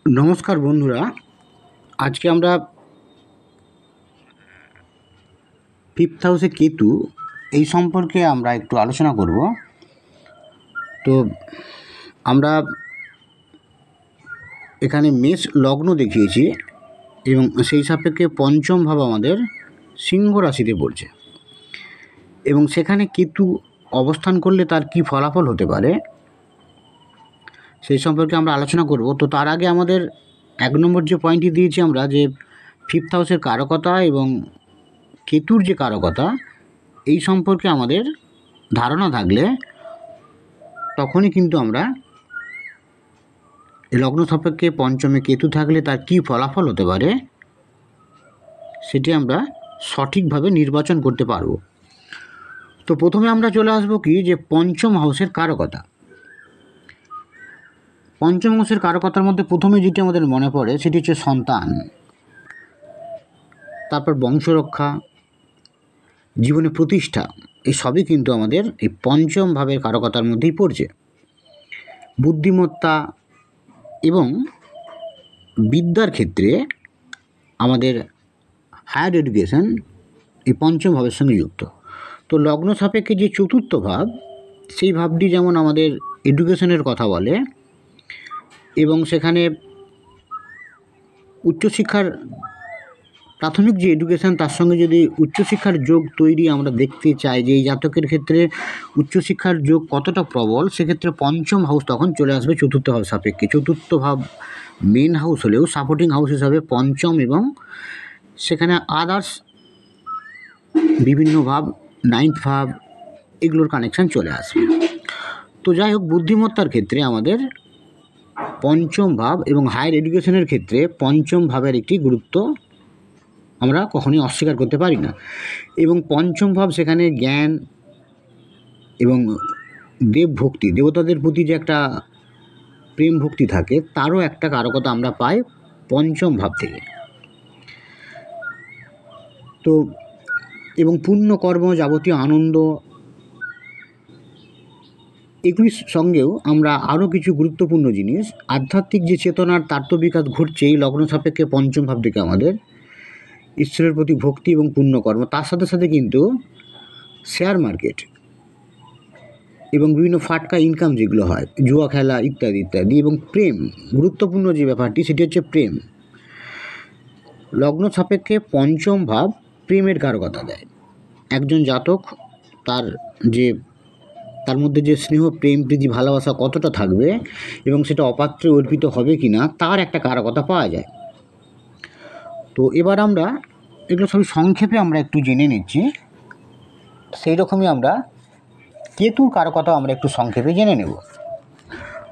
নমস্কার বন্ধুরা, আজকে আমরা ফিফথ হাউসে কেতু এই সম্পর্কে আমরা একটু আলোচনা করব। তো আমরা এখানে মেষ লগ্ন দেখিয়েছি এবং সেই সাপেক্ষে পঞ্চম ভাব আমাদের সিংহ রাশিতে পড়ছে এবং সেখানে কেতু অবস্থান করলে তার কি ফলাফল হতে পারে সেই সম্পর্কে আমরা আলোচনা করব। তো তার আগে আমাদের 1 নম্বর যে পয়েন্টটি দিয়েছি আমরা, যে ফিফথ হাউসের কারকতা এবং কেতুর যে কারকতা, এই সম্পর্কে আমাদের ধারণা থাকলে তখনই কিন্তু আমরা লগ্ন সাপেক্ষে পঞ্চমে কেতু থাকলে তার কী ফলাফল হতে পারে সেটি আমরা সঠিকভাবে নির্বাচন করতে পারব। তো প্রথমে আমরা চলে আসবো কি, যে পঞ্চম হাউসের কারকতা। পঞ্চম হাউসের কারকতার মধ্যে প্রথমে যেটি আমাদের মনে পড়ে সেটি হচ্ছে সন্তান, তারপর বংশরক্ষা, জীবনে প্রতিষ্ঠা, এই সবই কিন্তু আমাদের এই পঞ্চম ভাবের কারকতার মধ্যেই পড়ছে। বুদ্ধিমত্তা এবং বিদ্যার ক্ষেত্রে আমাদের হায়ার এডুকেশন এই পঞ্চম ভাবের সঙ্গে যুক্ত। তো লগ্ন সাপেক্ষে যে চতুর্থ ভাব, সেই ভাবটি যেমন আমাদের এডুকেশনের কথা বলে এবং সেখানে উচ্চশিক্ষার প্রাথমিক যে এডুকেশন, তার সঙ্গে যদি উচ্চশিক্ষার যোগ তৈরি আমরা দেখতে চাই যে এই জাতকের ক্ষেত্রে উচ্চশিক্ষার যোগ কতটা প্রবল, সেক্ষেত্রে পঞ্চম হাউস তখন চলে আসবে চতুর্থ ভাব সাপেক্ষে। চতুর্থ ভাব মেন হাউস হলেও সাপোর্টিং হাউস হিসাবে পঞ্চম এবং সেখানে আদার্স বিভিন্ন ভাব, নাইন্থ ভাব, এগুলোর কানেকশান চলে আসবে। তো যাই হোক, বুদ্ধিমত্তার ক্ষেত্রে আমাদের পঞ্চম ভাব এবং হায়ার এডুকেশনের ক্ষেত্রে পঞ্চম ভাবের একটি গুরুত্ব আমরা কখনোই অস্বীকার করতে পারি না। এবং পঞ্চম ভাব সেখানে জ্ঞান এবং দেবভক্তি, দেবতাদের প্রতি যে একটা প্রেম ভক্তি থাকে, তারও একটা কারকতা আমরা পাই পঞ্চম ভাব থেকে। তো এবং পুণ্যকর্ম, যাবতীয় আনন্দ, এগুলির সঙ্গেও আমরা আরও কিছু গুরুত্বপূর্ণ জিনিস, আধ্যাত্মিক যে চেতনার তাত্ত্ববিকাশ ঘটছে এই লগ্ন সাপেক্ষে পঞ্চম ভাব থেকে আমাদের ঈশ্বরের প্রতি ভক্তি এবং পুণ্যকর্ম, তার সাথে সাথে কিন্তু শেয়ার মার্কেট এবং বিভিন্ন ফাটকা ইনকাম যেগুলো হয়, জুয়া খেলা ইত্যাদি ইত্যাদি, এবং প্রেম, গুরুত্বপূর্ণ যে ব্যাপারটি সেটি হচ্ছে প্রেম। লগ্ন সাপেক্ষে পঞ্চম ভাব প্রেমের কারকতা দেয়। একজন জাতক তার মধ্যে যে স্নেহ, প্রেম, প্রীতি, ভালোবাসা কতটা থাকবে এবং সেটা অপাত্রে অর্পিত হবে কি না, তার একটা কারকতা পাওয়া যায়। তো এবার আমরা এগুলো সবই সংক্ষেপে আমরা একটু জেনে নিচ্ছি। সেই রকমই আমরা কেতুর কারকতা আমরা একটু সংক্ষেপে জেনে নেব।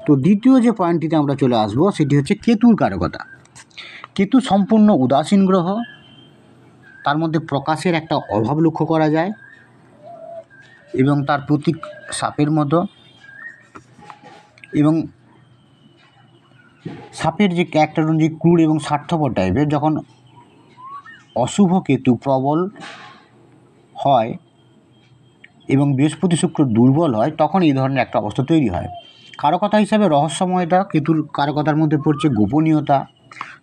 তো দ্বিতীয় যে পয়েন্টটিতে আমরা চলে আসবো সেটি হচ্ছে কেতুর কারকতা। কেতু সম্পূর্ণ উদাসীন গ্রহ, তার মধ্যে প্রকাশের একটা অভাব লক্ষ্য করা যায় এবং তার প্রতীক সাপের মতো, এবং সাপের যে ক্যারেক্টার অনুযায়ী ক্রূর এবং স্বার্থপর টাইপের, যখন অশুভ কেতু প্রবল হয় এবং বৃহস্পতি শুক্র দুর্বল হয়, তখন এই ধরনের একটা অবস্থা তৈরি হয়। কারকতা হিসাবে রহস্যময়তা কেতুর কারকতার মধ্যে পড়ছে, গোপনীয়তা,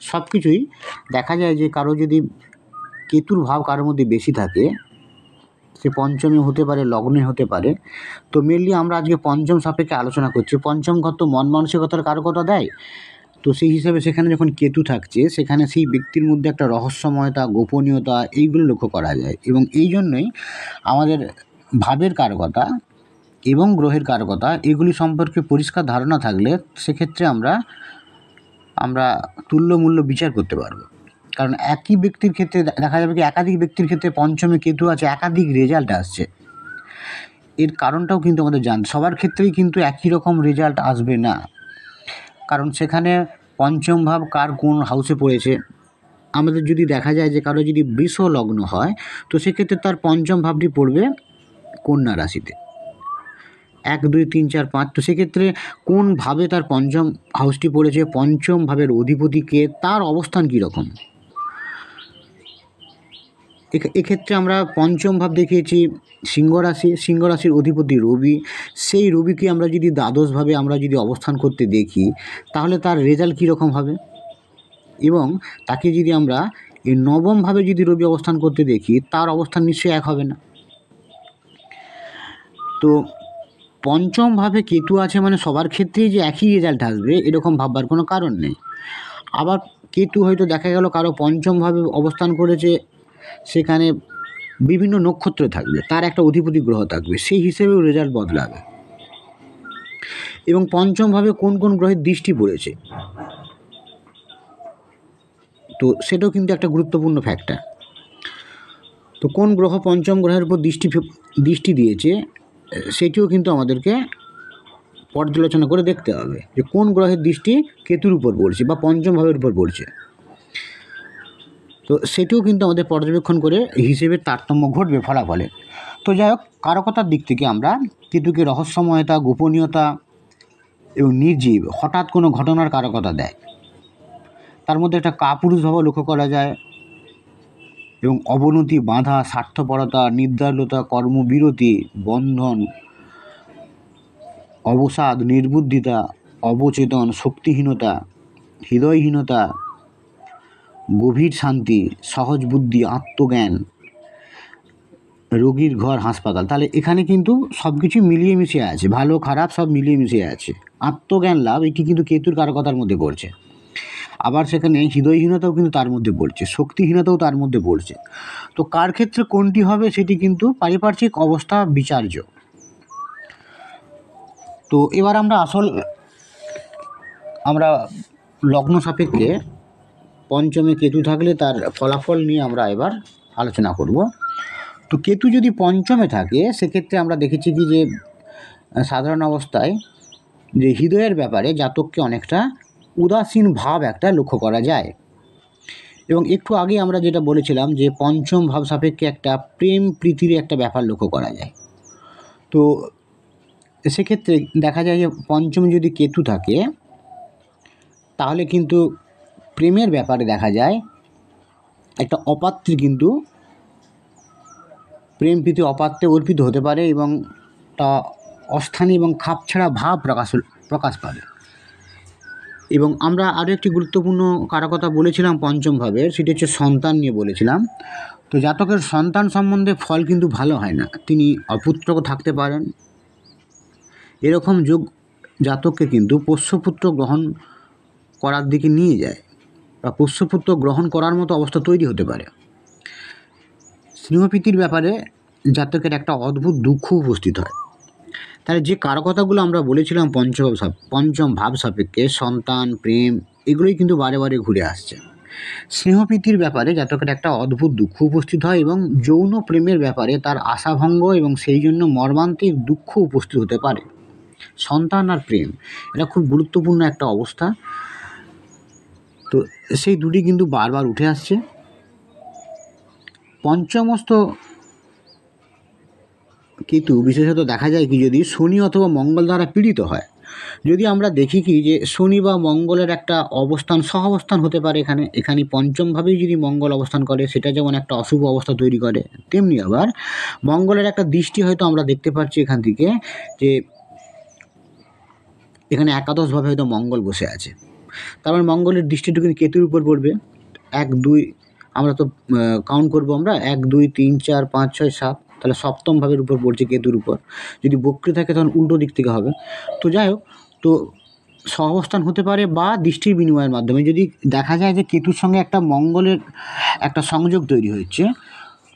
সব কিছুই দেখা যায় যে কারো যদি কেতুর ভাব কারোর মধ্যে বেশি থাকে, সে পঞ্চমী হতে পারে, লগ্নে হতে পারে। তো মেনলি আমরা আজকে পঞ্চম সাপেক্ষে আলোচনা করছি। পঞ্চম ঘর তো মন মানসিকতার কারকতা দেয়, তো সেই হিসাবে সেখানে যখন কেতু থাকছে, সেখানে সেই ব্যক্তির মধ্যে একটা রহস্যময়তা, গোপনীয়তা, এইগুলো লক্ষ্য করা যায়। এবং এই জন্যই আমাদের ভাবের কারকতা এবং গ্রহের কারকতা এগুলি সম্পর্কে পরিষ্কার ধারণা থাকলে সেক্ষেত্রে আমরা তুল্য মূল্য বিচার করতে পারবো। কারণ একই ব্যক্তির ক্ষেত্রে দেখা যাবে কি, একাধিক ব্যক্তির ক্ষেত্রে পঞ্চমে কেতু আছে, একাধিক রেজাল্ট আসছে। এর কারণটাও কিন্তু আমাদের জানতে, সবার ক্ষেত্রেই কিন্তু একই রকম রেজাল্ট আসবে না, কারণ সেখানে পঞ্চম ভাব কার কোন হাউসে পড়েছে। আমাদের যদি দেখা যায় যে কারো যদি বৃষ লগ্ন হয়, তো সেক্ষেত্রে তার পঞ্চম ভাবটি পড়বে কন্যা রাশিতে, 1, 2, 3, 4, 5। তো সেক্ষেত্রে কোন ভাবে তার পঞ্চম হাউসটি পড়েছে, পঞ্চম ভাবের অধিপতিকে, তার অবস্থান কীরকম। এক্ষেত্রে আমরা পঞ্চম ভাব দেখিয়েছি সিংহ রাশি, সিংহ রাশির অধিপতি রবি। সেই রবিকে আমরা যদি দ্বাদশভাবে আমরা যদি অবস্থান করতে দেখি, তাহলে তার রেজাল্ট কীরকম হবে। এবং তাকে যদি আমরা এই নবমভাবে যদি রবি অবস্থান করতে দেখি, তার অবস্থান নিশ্চয়ই এক হবে না। তো পঞ্চমভাবে কেতু আছে মানে সবার ক্ষেত্রেই যে একই রেজাল্ট আসবে এরকম ভাববার কোনো কারণ নেই। আবার কেতু হয়তো দেখা গেল কারো পঞ্চমভাবে অবস্থান করেছে, সেখানে বিভিন্ন নক্ষত্র থাকবে, তার একটা অধিপতি গ্রহ থাকবে, সেই হিসেবেও রেজাল্ট বদলাবে। এবং পঞ্চমভাবে কোন কোন গ্রহের দৃষ্টি পড়েছে, তো সেটাও কিন্তু একটা গুরুত্বপূর্ণ ফ্যাক্টর। তো কোন গ্রহ পঞ্চম গ্রহের উপর দৃষ্টি দিয়েছে সেটিও কিন্তু আমাদেরকে পর্যালোচনা করে দেখতে হবে যে কোন গ্রহের দৃষ্টি কেতুর উপর পড়ছে বা পঞ্চম ভাবের উপর পড়ছে। তো সেটিও কিন্তু আমাদের পর্যবেক্ষণ করে হিসেবে তারতম্য ঘটবে ফলাফলে। তো যাই হোক, কারকতার দিক থেকে আমরা কেতুকে রহস্যময়তা, গোপনীয়তা এবং নির্জীব, হঠাৎ কোনো ঘটনার কারকতা দেয়। তার মধ্যে একটা কাপুরুষ ভাব লক্ষ্য করা যায় এবং অবনতি, বাধা, স্বার্থপরতা, নির্দয়তা, কর্মবিরতি, বন্ধন, অবসাদ, নির্বুদ্ধিতা, অবচেতন, শক্তিহীনতা, হৃদয়হীনতা, গভীর শান্তি, সহজ বুদ্ধি, আত্মজ্ঞান, রোগীর ঘর হাসপাতাল। তাহলে এখানে কিন্তু সব কিছু মিলিয়ে মিশিয়ে আছে, ভালো খারাপ সব মিলিয়ে মিশিয়ে আছে। আত্মজ্ঞান লাভ এটি কিন্তু কেতুর কারকতার মধ্যে পড়ছে। আবার সেখানে হৃদয়হীনতাও কিন্তু তার মধ্যে পড়ছে, শক্তিহীনতাও তার মধ্যে পড়ছে। তো কার ক্ষেত্রে কোনটি হবে সেটি কিন্তু পারিপার্শ্বিক অবস্থা বিচার্য। তো এবার আমরা লগ্ন সাপেক্ষে পঞ্চমে কেতু থাকলে তার ফলাফল নিয়ে আমরা এবার আলোচনা করব। তো কেতু যদি পঞ্চমে থাকে সেক্ষেত্রে আমরা দেখেছি কি যে সাধারণ অবস্থায় যে হৃদয়ের ব্যাপারে জাতককে অনেকটা উদাসীন ভাব একটা লক্ষ্য করা যায়। এবং একটু আগে আমরা যেটা বলেছিলাম যে পঞ্চম ভাব সাপেক্ষে একটা প্রেম প্রীতির একটা ব্যাপার লক্ষ্য করা যায়। তো সেক্ষেত্রে দেখা যায় যে পঞ্চমে যদি কেতু থাকে তাহলে কিন্তু প্রেমের ব্যাপারে দেখা যায় একটা অপাত্রে কিন্তু প্রেম প্রীতি অপাত্রে অর্পিত হতে পারে এবং তা অস্থায়ী এবং খাপছাড়া ভাব প্রকাশ পাবে। এবং আমরা আরও একটি গুরুত্বপূর্ণ কারকতা বলেছিলাম পঞ্চম ভাবের, সেটি হচ্ছে সন্তান নিয়ে বলেছিলাম। তো জাতকের সন্তান সম্বন্ধে ফল কিন্তু ভালো হয় না, তিনি অপুত্রও থাকতে পারেন। এরকম যোগ জাতককে কিন্তু পোষ্যপুত্র গ্রহণ করার দিকে নিয়ে যায় বা পোষ্যপুত্র গ্রহণ করার মতো অবস্থা তৈরি হতে পারে। স্নেহপ্রীতির ব্যাপারে জাতকের একটা অদ্ভুত দুঃখ উপস্থিত হয়। তাহলে যে কারকতাগুলো আমরা বলেছিলাম পঞ্চম ভাব সাপেক্ষে সন্তান, প্রেম, এগুলোই কিন্তু বারে বারে ঘুরে আসছে। স্নেহপ্রীতির ব্যাপারে জাতকের একটা অদ্ভুত দুঃখ উপস্থিত হয় এবং যৌন প্রেমের ব্যাপারে তার আশাভঙ্গ এবং সেই জন্য মর্মান্তিক দুঃখ উপস্থিত হতে পারে। সন্তান আর প্রেম এটা খুব গুরুত্বপূর্ণ একটা অবস্থা। তো সেই দুটি কিন্তু বারবার উঠে আসছে। পঞ্চমস্ত কেতু বিশেষত দেখা যায় কি যদি শনি অথবা মঙ্গল দ্বারা পীড়িত হয়। যদি আমরা দেখি কি যে শনি বা মঙ্গলের একটা অবস্থান সহাবস্থান হতে পারে, এখানে পঞ্চমভাবেই যদি মঙ্গল অবস্থান করে সেটা যেমন একটা অশুভ অবস্থা তৈরি করে, তেমনি আবার মঙ্গলের একটা দৃষ্টি হয়তো আমরা দেখতে পাচ্ছি এখান থেকে যে এখানে একাদশভাবে হয়তো মঙ্গল বসে আছে, তার মানে মঙ্গলের দৃষ্টিটা কিন্তু কেতুর উপর পড়বে। 1 2 আমরা তো কাউন্ট করবো, আমরা 1 2 3 4 5 6 7, তাহলে সপ্তম ভাবের উপর পড়ছে কেতুর উপর। যদি বক্রী থাকে তখন উল্টো দিক থেকে হবে। তো যাই হোক, তো সহাবস্থান হতে পারে বা দৃষ্টির বিনিময়ের মাধ্যমে যদি দেখা যায় যে কেতুর সঙ্গে একটা মঙ্গলের একটা সংযোগ তৈরি হচ্ছে,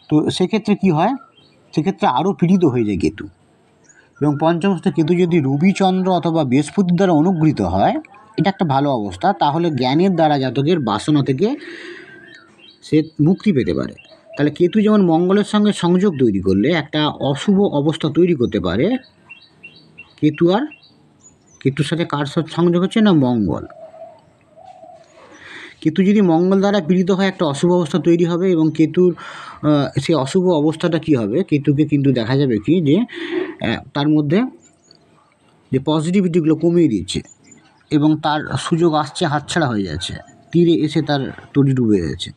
তো সেক্ষেত্রে কি হয়, সেক্ষেত্রে আরও পীড়িত হয়ে যায় কেতু। এবং পঞ্চমস্থ কেতু যদি রবিচন্দ্র অথবা বৃহস্পতির দ্বারা অনুগৃহীত হয়, এটা একটা ভালো অবস্থা। তাহলে জ্ঞানের দ্বারা জাতকের বাসনা থেকে সে মুক্তি পেতে পারে। তাহলে কেতু যেমন মঙ্গলের সঙ্গে সংযোগ তৈরি করলে একটা অশুভ অবস্থা তৈরি করতে পারে। কেতুর সাথে কার সাথে সংযোগ হচ্ছে না, মঙ্গল। কেতু যদি মঙ্গল দ্বারা পীড়িত হয় একটা অশুভ অবস্থা তৈরি হবে এবং কেতুর সেই অশুভ অবস্থাটা কি হবে, কেতুকে কিন্তু দেখা যাবে কি যে তার মধ্যে যে পজিটিভিটিগুলো কমিয়ে দিচ্ছে এবং তার সুযোগ আসছে হাতছাড়া হয়ে যাচ্ছে, তীরে এসে তার তরি ডুবে যাচ্ছে।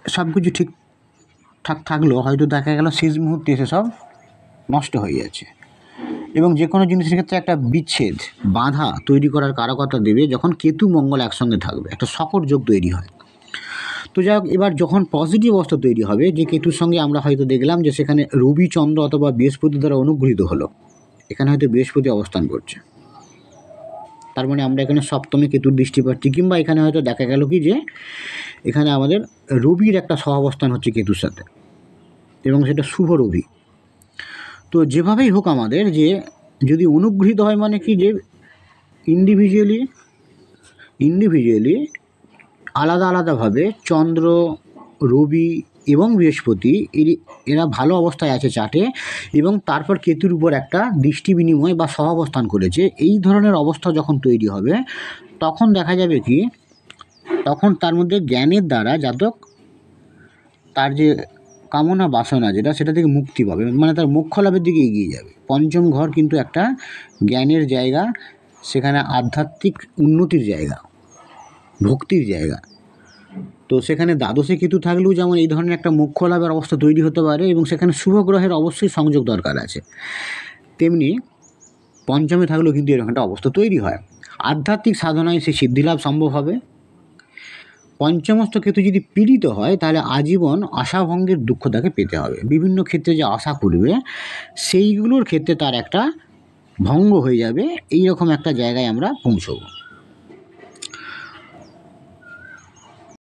সব কিছু ঠিকঠাক থাকলেও হয়তো দেখা গেল শেষ মুহূর্তে এসে সব নষ্ট হয়ে যাচ্ছে। এবং যে কোনো জিনিসের ক্ষেত্রে একটা বিচ্ছেদ বাধা তৈরি করার কারকতা দেবে যখন কেতু মঙ্গল একসঙ্গে থাকবে, একটা সকট যোগ তৈরি হয়। তো যাই হোক, এবার যখন পজিটিভ অবস্থা তৈরি হবে, যে কেতুর সঙ্গে আমরা হয়তো দেখলাম যে সেখানে রবি চন্দ্র অথবা বৃহস্পতি দ্বারা অনুগৃহীত হলো, এখানে হয়তো বৃহস্পতি অবস্থান করছে, তার মানে আমরা এখানে সপ্তমে কেতুর দৃষ্টি পাচ্ছি, কিংবা এখানে হয়তো দেখা গেল কি যে এখানে আমাদের রবির একটা সহাবস্থান হচ্ছে কেতুর সাথে, এবং সেটা শুভ রবি। তো যেভাবেই হোক আমাদের যে যদি অনুগৃহীত হয় মানে কি, যে ইন্ডিভিজুয়ালি আলাদা আলাদাভাবে চন্দ্র, রবি এবং বৃহস্পতি এরা ভালো অবস্থায় আছে চার্টে, এবং তারপর কেতুর উপর একটা দৃষ্টি বিনিময় বা সহাবস্থান করেছে, এই ধরনের অবস্থা যখন তৈরি হবে তখন দেখা যাবে কি, তখন তার মধ্যে জ্ঞানের দ্বারা জাতক তার যে কামনা বাসনা যেটা, সেটা থেকে মুক্তি পাবে, মানে তার মোক্ষ লাভের দিকে এগিয়ে যাবে। পঞ্চম ঘর কিন্তু একটা জ্ঞানের জায়গা, সেখানে আধ্যাত্মিক উন্নতির জায়গা, ভক্তির জায়গা। তো সেখানে দ্বাদশে কেতু থাকলেও যেমন এই ধরনের একটা মোক্ষ লাভের অবস্থা তৈরি হতে পারে, এবং সেখানে শুভ গ্রহের অবশ্যই সংযোগ দরকার আছে, তেমনি পঞ্চমে থাকলেও কিন্তু এরকম একটা অবস্থা তৈরি হয়। আধ্যাত্মিক সাধনায় সেই সিদ্ধিলাভ সম্ভব হবে। পঞ্চমস্থ কেতু যদি পীড়িত হয় তাহলে আজীবন আশাভঙ্গের দুঃখ তাকে পেতে হবে, বিভিন্ন ক্ষেত্রে যে আশা করবে সেইগুলোর ক্ষেত্রে তার একটা ভঙ্গ হয়ে যাবে, এই রকম একটা জায়গায় আমরা পৌঁছবো।